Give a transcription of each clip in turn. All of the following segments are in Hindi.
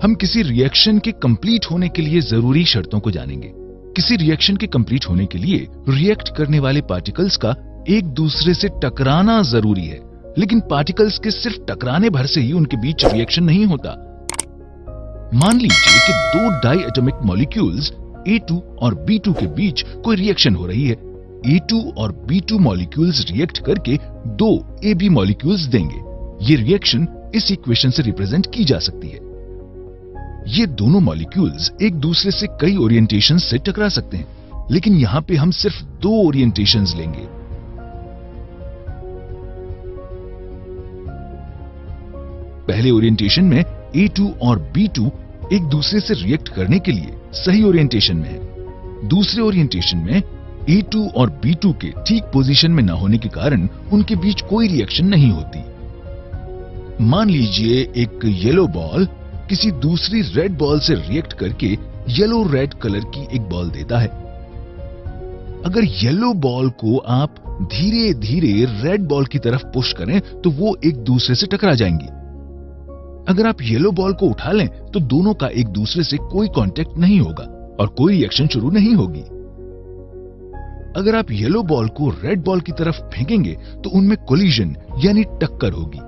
हम किसी रिएक्शन के कंप्लीट होने के लिए जरूरी शर्तों को जानेंगे। किसी रिएक्शन के कंप्लीट होने के लिए रिएक्ट करने वाले पार्टिकल्स का एक दूसरे से टकराना जरूरी है, लेकिन पार्टिकल्स के सिर्फ टकराने भर से ही उनके बीच रिएक्शन नहीं होता। मान लीजिए कि दो डाई एटॉमिक मॉलिक्यूल्स A2 और B2 के बीच कोई रिएक्शन हो रही है। A2 और B2 मॉलिक्यूल्स रिएक्ट करके दो AB मॉलिक्यूल्स देंगे। ये रिएक्शन इस इक्वेशन से रिप्रेजेंट की जा सकती है। ये दोनों मॉलिक्यूल्स एक दूसरे से कई ओरिएंटेशन से टकरा सकते हैं, लेकिन यहां पे हम सिर्फ दो ओरिएंटेशंस लेंगे। पहले ओरिएंटेशन में A2 और B2 एक दूसरे से रिएक्ट करने के लिए सही ओरिएंटेशन में है। दूसरे ओरिएंटेशन में A2 और B2 के ठीक पोजीशन में न होने के कारण उनके बीच कोई रिएक्शन नहीं होती। मान लीजिए एक येलो बॉल किसी दूसरी रेड बॉल से रिएक्ट करके येलो रेड कलर की एक बॉल देता है। अगर येलो बॉल को आप धीरे धीरे रेड बॉल की तरफ पुश करें तो वो एक दूसरे से टकरा जाएंगी। अगर आप येलो बॉल को उठा लें तो दोनों का एक दूसरे से कोई कांटेक्ट नहीं होगा और कोई रिएक्शन शुरू नहीं होगी। अगर आप येलो बॉल को रेड बॉल की तरफ फेंकेंगे तो उनमें कोलिजन यानी टक्कर होगी,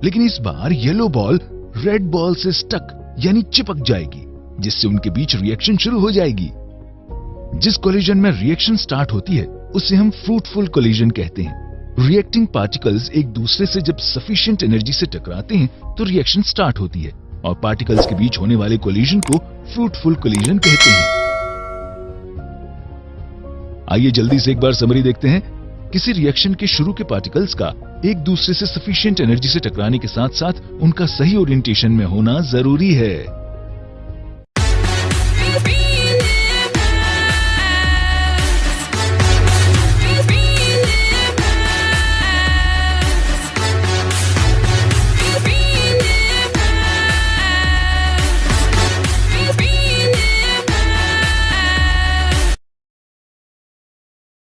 लेकिन इस बार येलो बॉल रेड बॉल से स्टक यानी चिपक जाएगी, जिससे उनके बीच रिएक्शन शुरू हो जाएगी। जिस कोलिजन में रिएक्शन स्टार्ट होती है उसे हम फ्रूटफुल कोलिजन कहते हैं। रिएक्टिंग पार्टिकल्स एक दूसरे से जब सफिशिएंट एनर्जी से टकराते हैं तो रिएक्शन स्टार्ट होती है और पार्टिकल्स के बीच होने वाले कोलिजन को फ्रूटफुल कोलिजन कहते हैं। आइए जल्दी से एक बार समरी देखते हैं। किसी रिएक्शन के शुरू के पार्टिकल्स का एक दूसरे से सफिशिएंट एनर्जी से टकराने के साथ साथ उनका सही ओरिएंटेशन में होना जरूरी है।